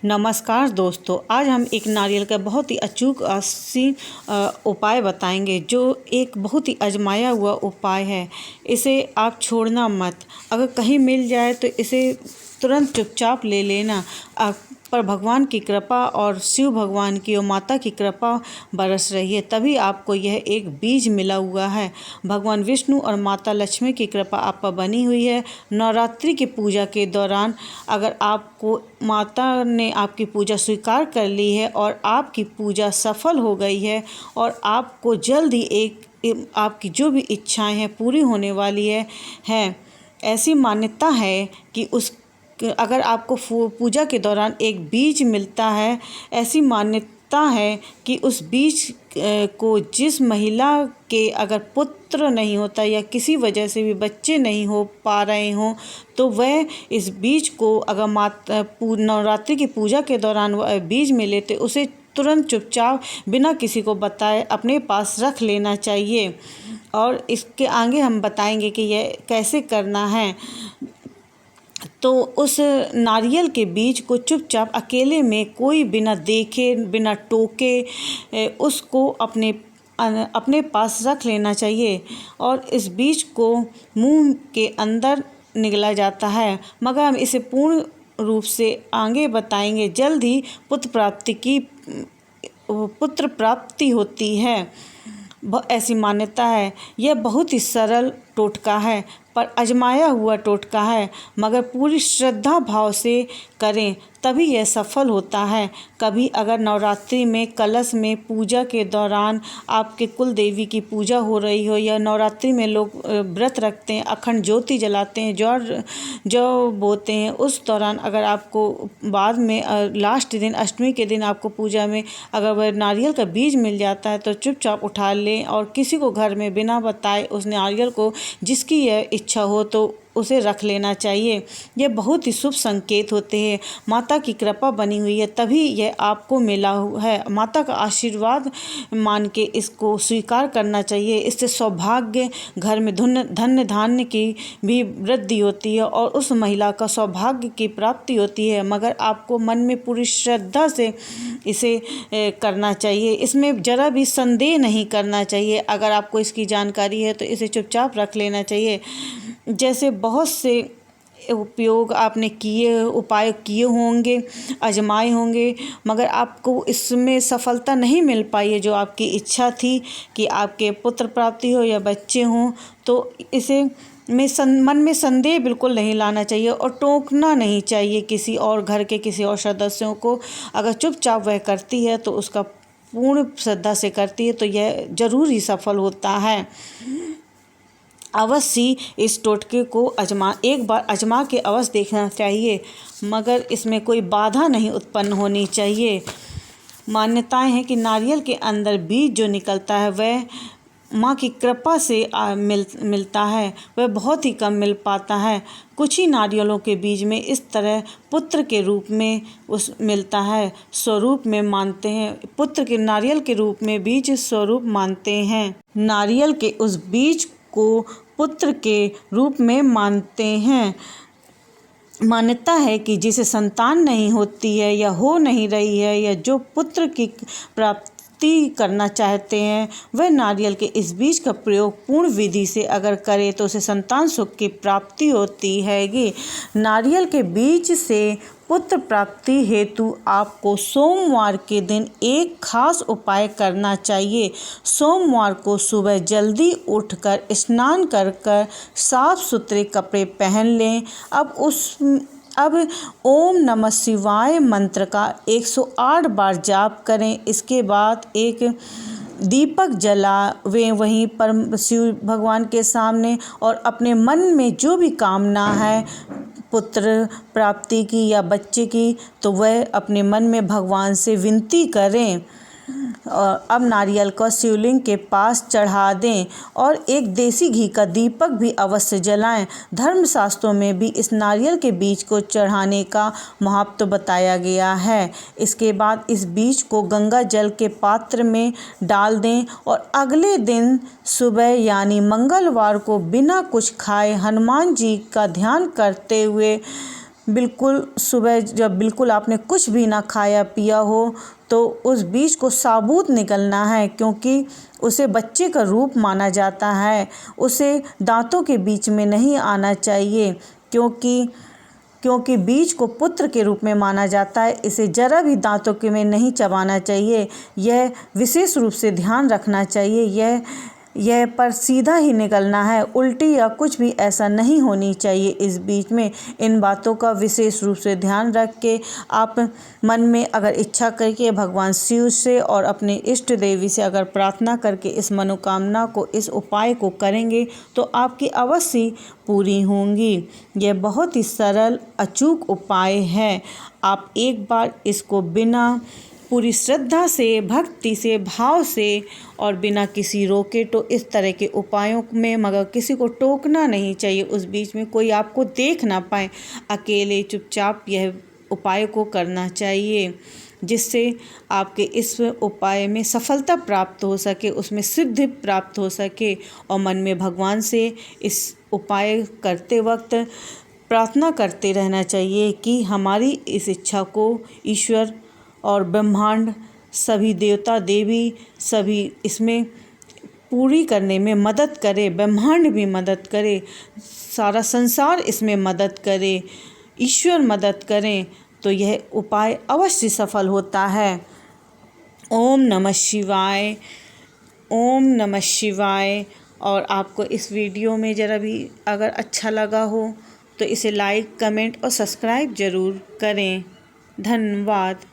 नमस्कार दोस्तों, आज हम एक नारियल का बहुत ही अचूक उपाय बताएंगे जो एक बहुत ही आजमाया हुआ उपाय है। इसे आप छोड़ना मत। अगर कहीं मिल जाए तो इसे तुरंत चुपचाप ले लेना। पर भगवान की कृपा और शिव भगवान की और माता की कृपा बरस रही है, तभी आपको यह एक बीज मिला हुआ है। भगवान विष्णु और माता लक्ष्मी की कृपा आप पर बनी हुई है। नवरात्रि की पूजा के दौरान अगर आपको माता ने आपकी पूजा स्वीकार कर ली है और आपकी पूजा सफल हो गई है और आपको जल्द ही आपकी जो भी इच्छाएं हैं पूरी होने वाली है। ऐसी मान्यता है कि अगर आपको पूजा के दौरान एक बीज मिलता है, ऐसी मान्यता है कि उस बीज को जिस महिला के अगर पुत्र नहीं होता या किसी वजह से भी बच्चे नहीं हो पा रहे हों, तो वह इस बीज को अगर नवरात्रि की पूजा के दौरान वह बीज मिले तो उसे तुरंत चुपचाप बिना किसी को बताए अपने पास रख लेना चाहिए। और इसके आगे हम बताएंगे कि यह कैसे करना है। तो उस नारियल के बीज को चुपचाप अकेले में कोई बिना देखे बिना टोके उसको अपने पास रख लेना चाहिए। और इस बीज को मुंह के अंदर निगला जाता है, मगर हम इसे पूर्ण रूप से आगे बताएंगे। जल्द ही पुत्र प्राप्ति होती है, ऐसी मान्यता है। यह बहुत ही सरल टोटका है पर आजमाया हुआ टोटका है, मगर पूरी श्रद्धा भाव से करें तभी यह सफल होता है। कभी अगर नवरात्रि में कलश में पूजा के दौरान आपके कुल देवी की पूजा हो रही हो, या नवरात्रि में लोग व्रत रखते हैं, अखंड ज्योति जलाते हैं, जौ बोते हैं, उस दौरान अगर आपको बाद में लास्ट दिन अष्टमी के दिन आपको पूजा में अगर वह नारियल का बीज मिल जाता है तो चुपचाप उठा लें और किसी को घर में बिना बताए उस नारियल को, जिसकी यह इच्छा हो तो उसे रख लेना चाहिए। यह बहुत ही शुभ संकेत होते हैं। माता की कृपा बनी हुई है तभी यह आपको मिला है। माता का आशीर्वाद मान के इसको स्वीकार करना चाहिए। इससे सौभाग्य, घर में धन्य धान्य की भी वृद्धि होती है और उस महिला का सौभाग्य की प्राप्ति होती है। मगर आपको मन में पूरी श्रद्धा से इसे करना चाहिए। इसमें ज़रा भी संदेह नहीं करना चाहिए। अगर आपको इसकी जानकारी है तो इसे चुपचाप रख लेना चाहिए। जैसे बहुत से उपाय किए होंगे, आजमाए होंगे, मगर आपको इसमें सफलता नहीं मिल पाई है जो आपकी इच्छा थी कि आपके पुत्र प्राप्ति हो या बच्चे हों, तो इसे मन में संदेह बिल्कुल नहीं लाना चाहिए और टोकना नहीं चाहिए किसी और घर के किसी और सदस्यों को। अगर चुपचाप वह करती है तो उसका पूर्ण श्रद्धा से करती है तो यह जरूर ही सफल होता है। अवश्य इस टोटके को एक बार आजमा के अवश्य देखना चाहिए, मगर इसमें कोई बाधा नहीं उत्पन्न होनी चाहिए। मान्यताएं हैं कि नारियल के अंदर बीज जो निकलता है वह माँ की कृपा से मिलता है, वह बहुत ही कम मिल पाता है। कुछ ही नारियलों के बीज में इस तरह पुत्र के रूप में मिलता है, स्वरूप में मानते हैं। पुत्र के नारियल के रूप में बीज स्वरूप मानते हैं। नारियल के उस बीज को पुत्र के रूप में मानते हैं। मान्यता है कि जिसे संतान नहीं होती है या हो नहीं रही है या जो पुत्र की प्राप्ति करना चाहते हैं, वह नारियल के इस बीज का प्रयोग पूर्ण विधि से अगर करे तो उसे संतान सुख की प्राप्ति होती हैगी। नारियल के बीज से पुत्र प्राप्ति हेतु आपको सोमवार के दिन एक खास उपाय करना चाहिए। सोमवार को सुबह जल्दी उठकर स्नान कर साफ सुथरे कपड़े पहन लें। अब ओम नमः शिवाय मंत्र का 108 बार जाप करें। इसके बाद एक दीपक जलावें वहीं पर शिव भगवान के सामने, और अपने मन में जो भी कामना है पुत्र प्राप्ति की या बच्चे की, तो वह अपने मन में भगवान से विनती करें। और अब नारियल को शिवलिंग के पास चढ़ा दें और एक देसी घी का दीपक भी अवश्य जलाएं। धर्मशास्त्रों में भी इस नारियल के बीज को चढ़ाने का महत्व बताया गया है। इसके बाद इस बीज को गंगा जल के पात्र में डाल दें और अगले दिन सुबह यानी मंगलवार को बिना कुछ खाए हनुमान जी का ध्यान करते हुए बिल्कुल सुबह जब बिल्कुल आपने कुछ भी ना खाया पिया हो तो उस बीज को साबुत निकलना है, क्योंकि उसे बच्चे का रूप माना जाता है। उसे दांतों के बीच में नहीं आना चाहिए, क्योंकि बीज को पुत्र के रूप में माना जाता है। इसे जरा भी दांतों के में नहीं चबाना चाहिए। यह विशेष रूप से ध्यान रखना चाहिए। यह पर सीधा ही निकलना है, उल्टी या कुछ भी ऐसा नहीं होनी चाहिए इस बीच में। इन बातों का विशेष रूप से ध्यान रख के आप मन में अगर इच्छा करके भगवान शिव से और अपने इष्ट देवी से अगर प्रार्थना करके इस मनोकामना को, इस उपाय को करेंगे तो आपकी अवश्य पूरी होंगी। यह बहुत ही सरल अचूक उपाय है। आप एक बार इसको बिना पूरी श्रद्धा से, भक्ति से, भाव से और बिना किसी रोके तो इस तरह के उपायों में, मगर किसी को टोकना नहीं चाहिए। उस बीच में कोई आपको देख ना पाए, अकेले चुपचाप यह उपाय को करना चाहिए, जिससे आपके इस उपाय में सफलता प्राप्त हो सके, उसमें सिद्धि प्राप्त हो सके। और मन में भगवान से इस उपाय करते वक्त प्रार्थना करते रहना चाहिए कि हमारी इस इच्छा को ईश्वर और ब्रह्मांड, सभी देवता देवी, सभी इसमें पूरी करने में मदद करे। ब्रह्मांड भी मदद करे, सारा संसार इसमें मदद करे, ईश्वर मदद करें, तो यह उपाय अवश्य सफल होता है। ओम नमः शिवाय, ओम नमः शिवाय। और आपको इस वीडियो में ज़रा भी अगर अच्छा लगा हो तो इसे लाइक, कमेंट और सब्सक्राइब ज़रूर करें। धन्यवाद।